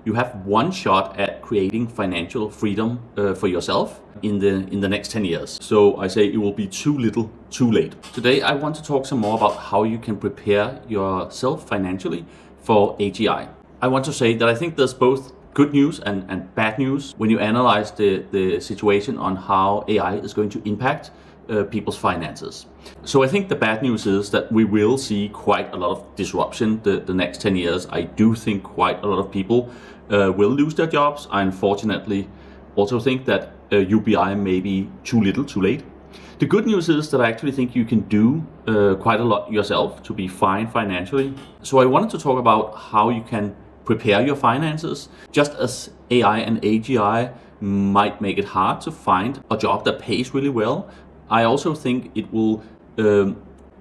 you have one shot at creating financial freedom for yourself in the next 10 years. So I say it will be too little, too late. Today I want to talk some more about how you can prepare yourself financially for AGI. I want to say that I think there's both good news and bad news when you analyze the situation on how AI is going to impact people's finances. So I think the bad news is that we will see quite a lot of disruption the next 10 years. I do think quite a lot of people will lose their jobs. I unfortunately also think that UBI may be too little, too late. The good news is that I actually think you can do quite a lot yourself to be fine financially. So I wanted to talk about how you can prepare your finances. Just as AI and AGI might make it hard to find a job that pays really well, I also think it will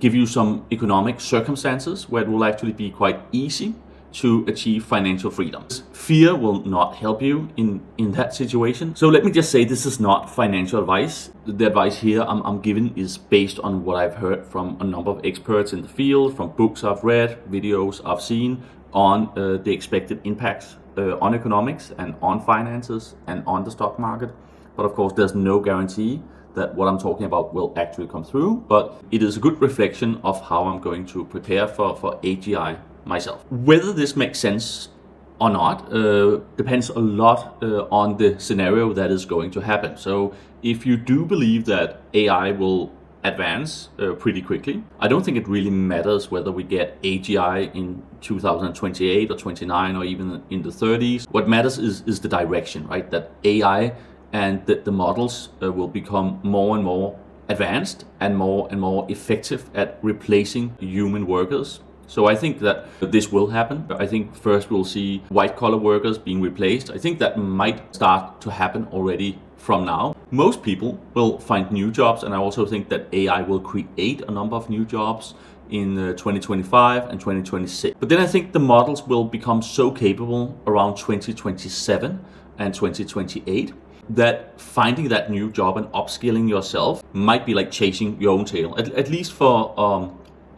give you some economic circumstances where it will actually be quite easy to achieve financial freedom. Fear will not help you in that situation. So let me just say, this is not financial advice. The advice here I'm giving is based on what I've heard from a number of experts in the field, from books I've read, videos I've seen on the expected impacts on economics and on finances and on the stock market. But of course, there's no guarantee that what I'm talking about will actually come through, but it is a good reflection of how I'm going to prepare for AGI myself. Whether this makes sense or not depends a lot on the scenario that is going to happen. So if you do believe that AI will advance pretty quickly, I don't think it really matters whether we get AGI in 2028 or 29 or even in the 30s. What matters is the direction, right? That AI and the models will become more and more advanced and more effective at replacing human workers. So I think that this will happen. I think first we'll see white-collar workers being replaced. I think that might start to happen already from now. Most people will find new jobs, and I also think that AI will create a number of new jobs in 2025 and 2026. But then I think the models will become so capable around 2027 and 2028 that finding that new job and upskilling yourself might be like chasing your own tail, at least for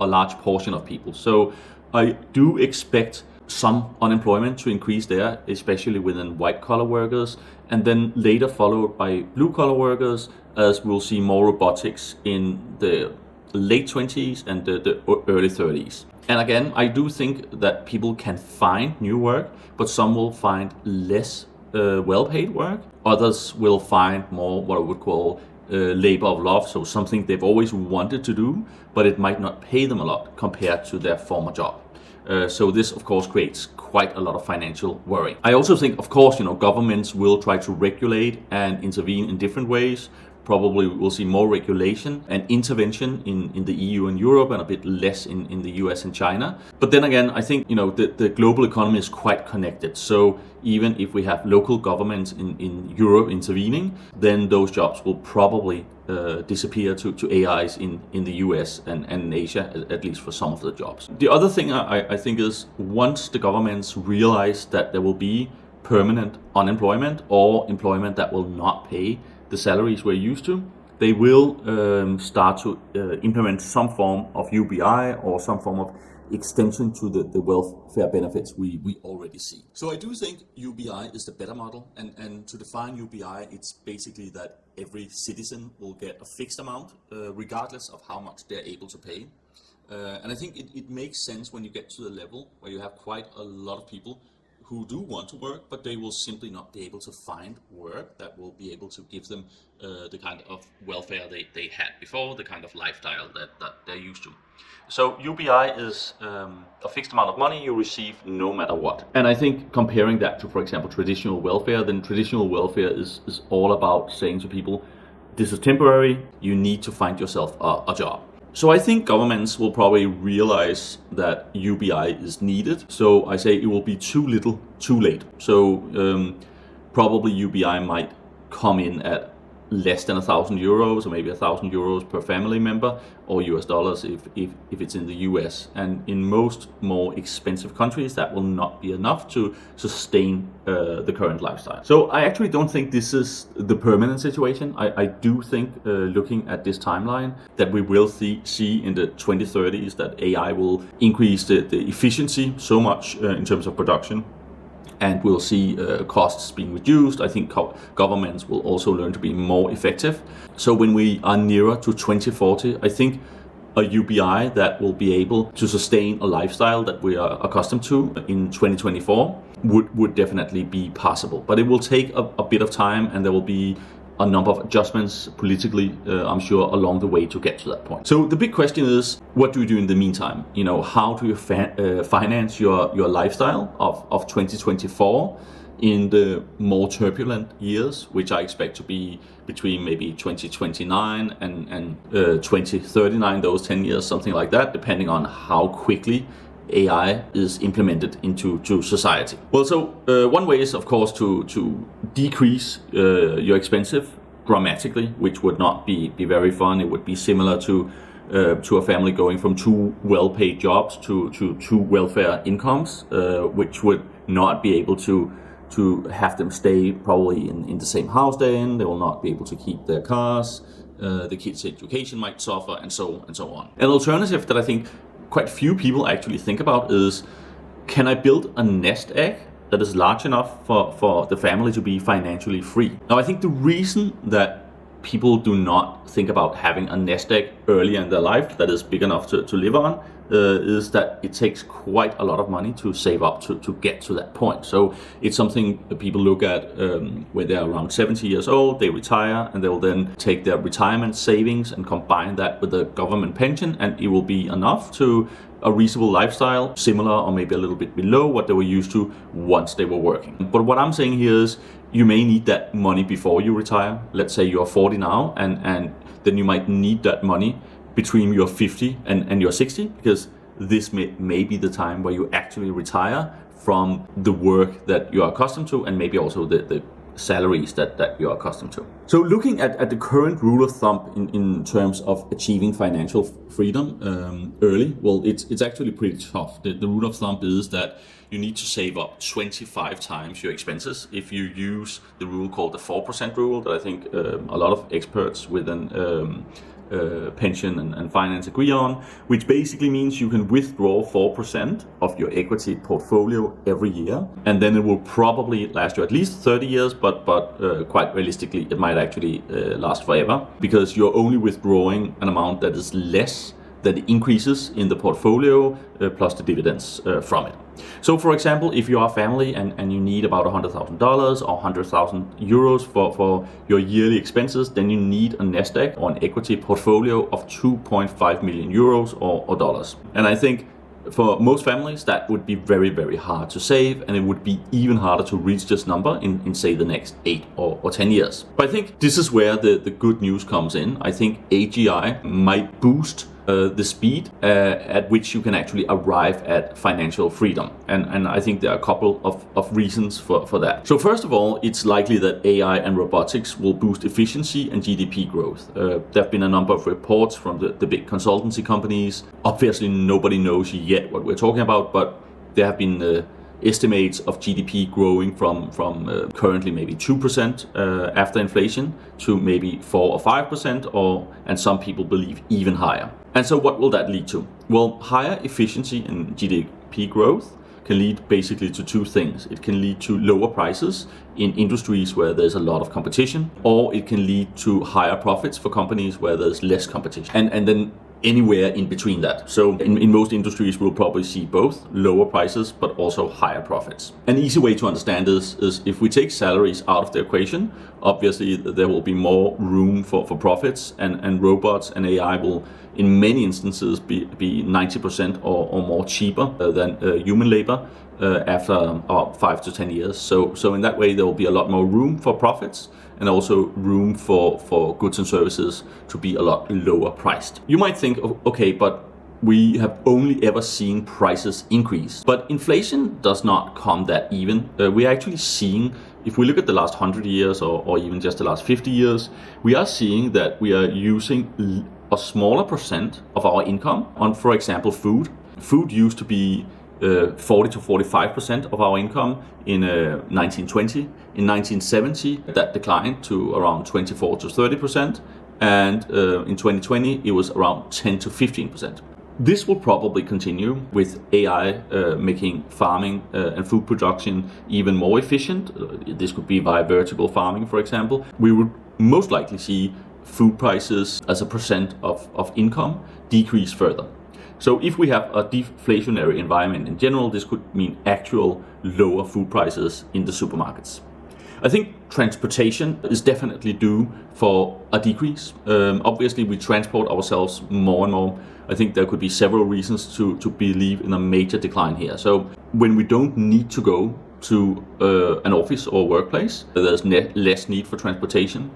a large portion of people. So I do expect some unemployment to increase there, especially within white-collar workers, and then later followed by blue-collar workers, as we'll see more robotics in the late 20s and the early 30s. And again, I do think that people can find new work, but some will find less well-paid work. Others will find more what I would call labor of love, so something they've always wanted to do, but it might not pay them a lot compared to their former job. So this, of course, creates quite a lot of financial worry. I also think, of course, governments will try to regulate and intervene in different ways. Probably we'll see more regulation and intervention in the EU and Europe, and a bit less in the US and China. But then again, I think the global economy is quite connected. So even if we have local governments in Europe intervening, then those jobs will probably disappear to AIs in the US and in Asia, at least for some of the jobs. The other thing I think is, once the governments realize that there will be permanent unemployment or employment that will not pay the salaries we're used to, they will start to implement some form of UBI or some form of extension to the welfare benefits we already see. So I do think UBI is the better model, and to define UBI, it's basically that every citizen will get a fixed amount regardless of how much they're able to pay. And I think it makes sense when you get to the level where you have quite a lot of people who do want to work, but they will simply not be able to find work that will be able to give them the kind of welfare they had before, the kind of lifestyle that they're used to. So UBI is a fixed amount of money you receive no matter what. And I think comparing that to, for example, traditional welfare, then traditional welfare is all about saying to people, this is temporary, you need to find yourself a job. So I think governments will probably realize that UBI is needed. So I say it will be too little, too late. So probably UBI might come in at less than €1,000 or maybe €1,000 per family member, or US dollars if it's in the US. And in most more expensive countries, that will not be enough to sustain the current lifestyle. So I actually don't think this is the permanent situation. I do think, looking at this timeline, that we will see in the 2030s that AI will increase the efficiency so much in terms of production and we'll see costs being reduced. I think governments will also learn to be more effective. So when we are nearer to 2040, I think a UBI that will be able to sustain a lifestyle that we are accustomed to in 2024 would definitely be possible. But it will take a bit of time, and there will be a number of adjustments politically, I'm sure, along the way to get to that point. So the big question is, what do you do in the meantime? How do you finance your lifestyle of 2024 in the more turbulent years, which I expect to be between maybe 2029 and 2039, those 10 years, something like that, depending on how quickly AI is implemented into society. Well, so one way is, of course, to decrease your expenses dramatically, which would not be very fun. It would be similar to a family going from 2 well-paid jobs to 2 welfare incomes, which would not be able to have them stay probably in the same house they're in. They will not be able to keep their cars. The kids' education might suffer, and so on. An alternative that I think quite few people actually think about is, can I build a nest egg that is large enough for the family to be financially free? Now, I think the reason that people do not think about having a nest egg early in their life that is big enough to live on is that it takes quite a lot of money to save up to get to that point. So it's something that people look at when they're around 70 years old, they retire, and they will then take their retirement savings and combine that with the government pension, and it will be enough to a reasonable lifestyle, similar or maybe a little bit below what they were used to once they were working. But what I'm saying here is, you may need that money before you retire. Let's say you're 40 now, and then you might need that money between you're 50 and you're 60, because this may be the time where you actually retire from the work that you're accustomed to, and maybe also the salaries that you're accustomed to. So looking at the current rule of thumb in terms of achieving financial freedom early, well, it's actually pretty tough. The rule of thumb is that you need to save up 25 times your expenses if you use the rule called the 4% rule that I think a lot of experts within pension and finance agree on, which basically means you can withdraw 4% of your equity portfolio every year, and then it will probably last you at least 30 years, but quite realistically it might actually last forever, because you're only withdrawing an amount that is less than the increases in the portfolio plus the dividends from it. So for example, if you are a family and you need about $100,000 or 100,000 euros for your yearly expenses, then you need a nest egg or an equity portfolio of 2.5 million euros or dollars. And I think for most families that would be very, very hard to save, and it would be even harder to reach this number in say the next 8 or 10 years. But I think this is where the good news comes in. I think AGI might boost the speed at which you can actually arrive at financial freedom. And I think there are a couple of reasons for that. So first of all, it's likely that AI and robotics will boost efficiency and GDP growth. There have been a number of reports from the big consultancy companies. Obviously, nobody knows yet what we're talking about, but there have been estimates of GDP growing from currently maybe 2% after inflation to maybe 4 or 5%, and some people believe even higher. And so what will that lead to? Well, higher efficiency and GDP growth can lead basically to 2 things. It can lead to lower prices in industries where there's a lot of competition, or it can lead to higher profits for companies where there's less competition. And then anywhere in between that. So in most industries, we'll probably see both lower prices, but also higher profits. An easy way to understand this is if we take salaries out of the equation, obviously there will be more room for profits, and robots and AI will in many instances be 90% or more cheaper than human labor after about 5 to 10 years. So in that way, there will be a lot more room for profits, and also room for goods and services to be a lot lower priced. You might think, okay, but we have only ever seen prices increase. But inflation does not come that even. We're actually seeing, if we look at the last 100 years or even just the last 50 years, we are seeing that we are using a smaller percent of our income on, for example, food. Food used to be 40 to 45% of our income in 1920. In 1970, that declined to around 24 to 30%, and in 2020, it was around 10 to 15%. This will probably continue with AI making farming and food production even more efficient. This could be via vertical farming, for example. We would most likely see food prices as a percent of income decrease further. So if we have a deflationary environment in general, this could mean actual lower food prices in the supermarkets. I think transportation is definitely due for a decrease. Obviously, we transport ourselves more and more. I think there could be several reasons to believe in a major decline here. So when we don't need to go to an office or workplace, there's less need for transportation.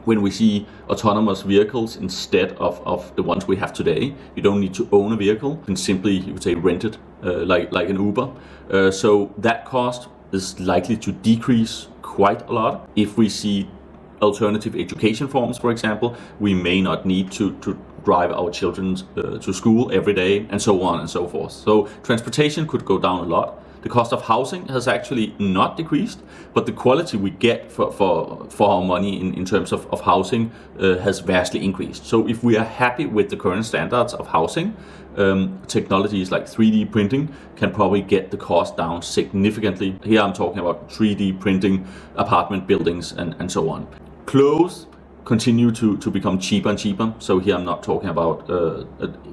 When we see autonomous vehicles instead of the ones we have today, you don't need to own a vehicle. You can simply, you could say, rent it like an Uber. So that cost is likely to decrease quite a lot. If we see alternative education forms, for example, we may not need to drive our children to school every day, and so on and so forth. So transportation could go down a lot. The cost of housing has actually not decreased, but the quality we get for our money in terms of housing has vastly increased. So if we are happy with the current standards of housing, technologies like 3D printing can probably get the cost down significantly. Here I'm talking about 3D printing apartment buildings and so on. Clothes continue to become cheaper and cheaper. So here I'm not talking about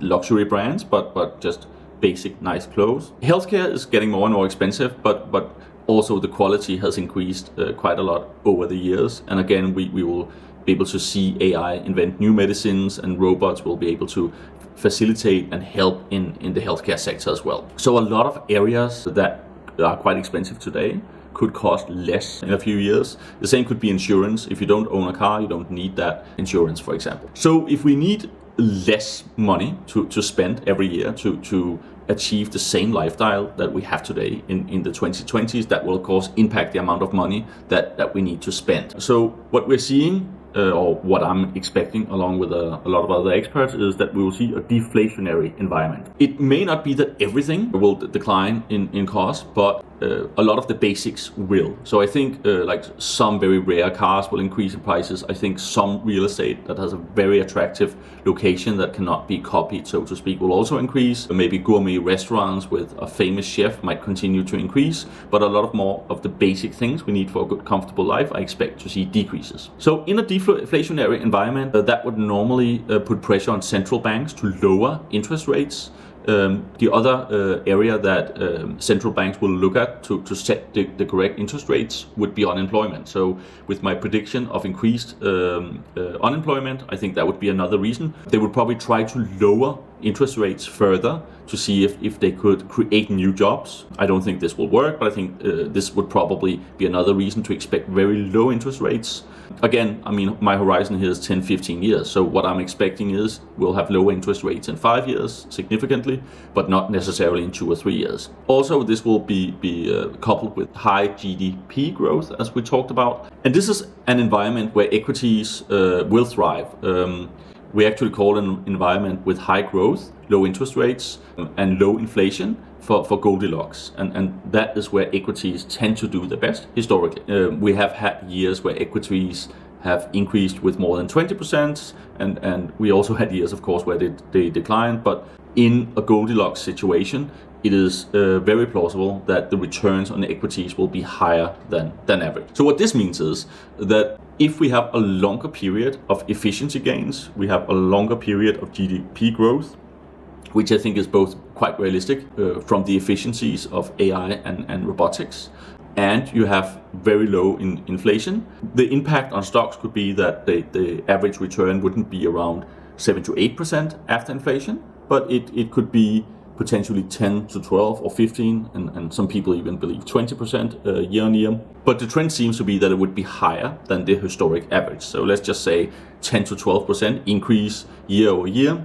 luxury brands, but just basic nice clothes. Healthcare is getting more and more expensive, but also the quality has increased quite a lot over the years. And again, we will be able to see AI invent new medicines, and robots will be able to facilitate and help in the healthcare sector as well. So a lot of areas that are quite expensive today could cost less in a few years. The same could be insurance. If you don't own a car, you don't need that insurance, for example. So if we need less money to spend every year to achieve the same lifestyle that we have today in the 2020s, that will of course impact the amount of money that we need to spend. So what we're seeing, or what I'm expecting along with a lot of other experts, is that we will see a deflationary environment. It may not be that everything will decline in cost, but a lot of the basics will. So I think like some very rare cars will increase in prices. I think some real estate that has a very attractive location that cannot be copied, so to speak, will also increase. Maybe gourmet restaurants with a famous chef might continue to increase, but a lot of more of the basic things we need for a good, comfortable life, I expect to see decreases. So in a deflationary environment, that would normally put pressure on central banks to lower interest rates. The other area that central banks will look at to set the correct interest rates would be unemployment. So with my prediction of increased unemployment, I think that would be another reason. They would probably try to lower interest rates further to see if they could create new jobs. I don't think this will work, but I think this would probably be another reason to expect very low interest rates. Again, I mean, my horizon here is 10-15 years. So what I'm expecting is we'll have lower interest rates in 5 years significantly, but not necessarily in 2 or 3 years. Also, this will be coupled with high GDP growth, as we talked about. And this is an environment where equities will thrive. We actually call an environment with high growth, low interest rates, and low inflation for Goldilocks. And that is where equities tend to do the best historically. We have had years where equities have increased with more than 20%, and we also had years, of course, where they declined. But in a Goldilocks situation, it is very plausible that the returns on equities will be higher than average. So what this means is that if we have a longer period of efficiency gains, we have a longer period of GDP growth, which I think is both quite realistic from the efficiencies of AI and robotics, and you have very low inflation, the impact on stocks could be that the average return wouldn't be around 7 to 8% after inflation, but it could be potentially 10 to 12 or 15, and some people even believe 20% year on year. But the trend seems to be that it would be higher than the historic average. So let's just say 10 to 12% increase year over year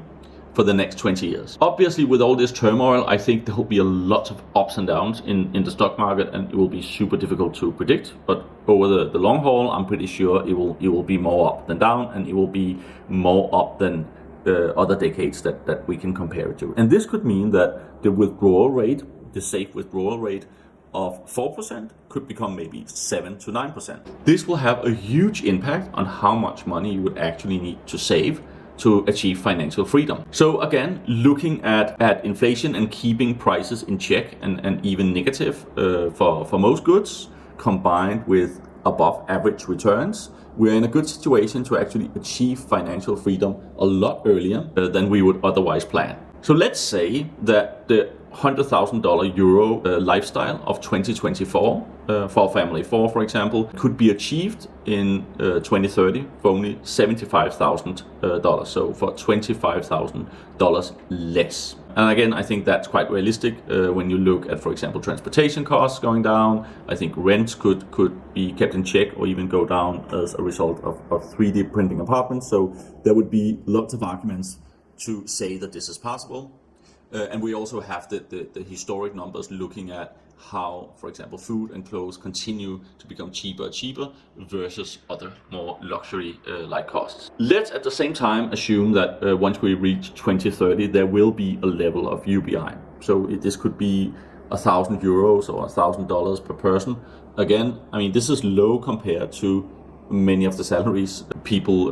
for the next 20 years. Obviously, with all this turmoil, I think there will be a lot of ups and downs in the stock market, and it will be super difficult to predict. But over the long haul, I'm pretty sure it will be more up than down, and it will be more up than other decades that we can compare it to. And this could mean that the withdrawal rate, the safe withdrawal rate of 4% could become maybe 7 to 9%. This will have a huge impact on how much money you would actually need to save to achieve financial freedom. So again, looking at inflation and keeping prices in check and even negative for most goods, combined with above average returns, we're in a good situation to actually achieve financial freedom a lot earlier than we would otherwise plan. So let's say that the $100,000 euro lifestyle of 2024 for family 4, for example, could be achieved in 2030 for only $75,000. So for $25,000 less. And again, I think that's quite realistic when you look at, for example, transportation costs going down. I think rents could be kept in check or even go down as a result of 3D printing apartments. So there would be lots of arguments to say that this is possible. And we also have the historic numbers looking at how, for example, food and clothes continue to become cheaper and cheaper versus other more luxury-like costs. Let's at the same time assume that once we reach 2030, there will be a level of UBI. So this could be €1,000 or $1,000 per person. Again, I mean, this is low compared to many of the salaries people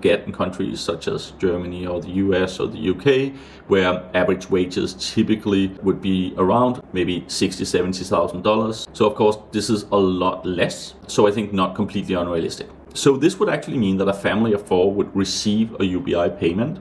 get in countries such as Germany or the US or the UK, where average wages typically would be around maybe $60,000-$70,000. So of course, this is a lot less. So I think not completely unrealistic. So this would actually mean that a family of 4 would receive a UBI payment,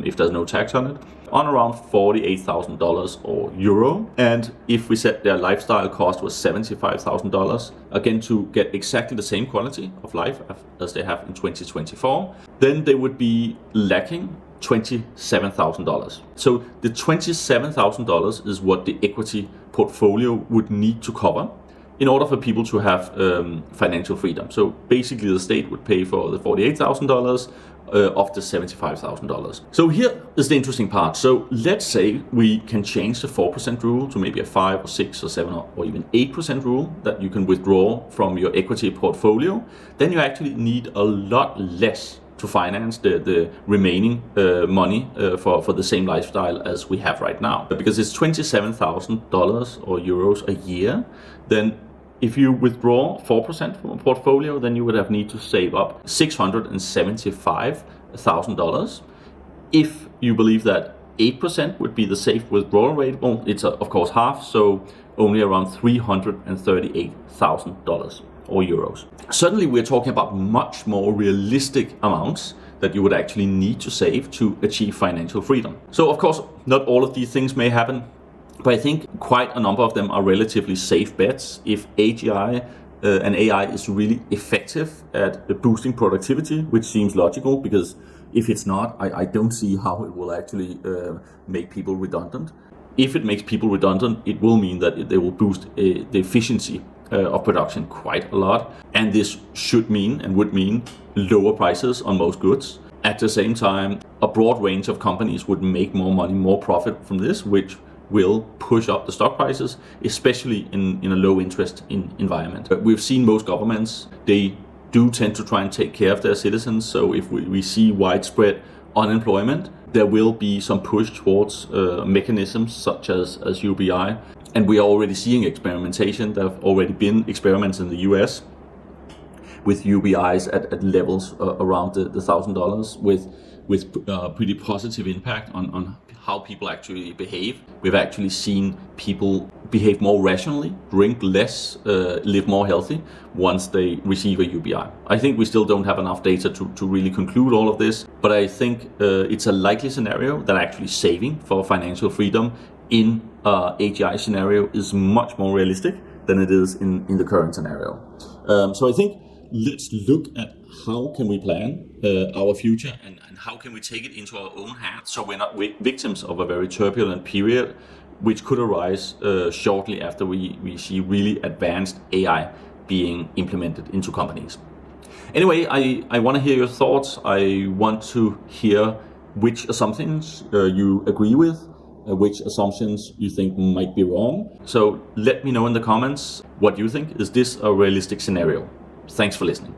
if there's no tax on it, on around $48,000 or euro. And if we said their lifestyle cost was $75,000, again to get exactly the same quality of life as they have in 2024, then they would be lacking $27,000. So the $27,000 is what the equity portfolio would need to cover in order for people to have financial freedom. So basically the state would pay for the $48,000 of the $75,000. So here is the interesting part. So let's say we can change the 4% rule to maybe a 5 or 6 or 7 or even 8% rule that you can withdraw from your equity portfolio. Then you actually need a lot less to finance the remaining money for the same lifestyle as we have right now. Because it's $27,000 or euros a year, then if you withdraw 4% from a portfolio, then you would have need to save up $675,000. If you believe that 8% would be the safe withdrawal rate, well, it's of course half, so only around $338,000 or euros. Suddenly we're talking about much more realistic amounts that you would actually need to save to achieve financial freedom. So of course, not all of these things may happen, but I think quite a number of them are relatively safe bets if AGI and AI is really effective at boosting productivity, which seems logical, because if it's not, I don't see how it will actually make people redundant. If it makes people redundant, it will mean that they will boost the efficiency of production quite a lot. And this should mean and would mean lower prices on most goods. At the same time, a broad range of companies would make more money, more profit from this, which will push up the stock prices, especially in a low interest environment. But we've seen most governments, they do tend to try and take care of their citizens. So if we see widespread unemployment, there will be some push towards mechanisms such as UBI. And we are already seeing experimentation. There have already been experiments in the US with UBIs at levels around the $1,000 with pretty positive impact on how people actually behave. We've actually seen people behave more rationally, drink less, live more healthy once they receive a UBI. I think we still don't have enough data to really conclude all of this, but I think it's a likely scenario that actually saving for financial freedom in AGI scenario is much more realistic than it is in the current scenario. So I think let's look at how can we plan our future and how can we take it into our own hands so we're not victims of a very turbulent period which could arise shortly after we see really advanced AI being implemented into companies. Anyway, I want to hear your thoughts. I want to hear which assumptions you agree with, which assumptions you think might be wrong. So let me know in the comments what you think. Is this a realistic scenario? Thanks for listening.